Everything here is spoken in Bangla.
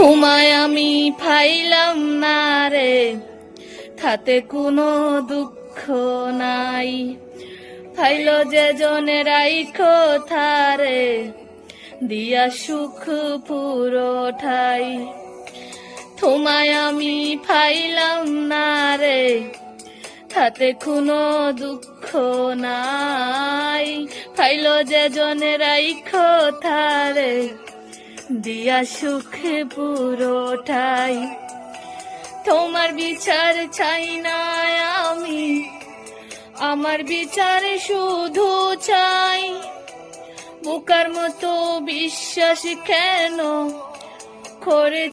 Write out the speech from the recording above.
তোমায় আমি ফাইলাম না রে, তাতে কোনো দুঃখ নাই। ফাইল যে জনে রাইখো থারে, দিয়া সুখ পুরোঠাই। তোমায় আমি ফাইলাম না রে, তাতে কোনো দুঃখ নাই। ফাইল যে জনে রাইখো থারে, দিয়া সুখ পুরোঠাই। তোমার বিচার চাই না আমি, আমার বিচার শুধু চাই। বোকার মতো বিশ্বাস কেন করে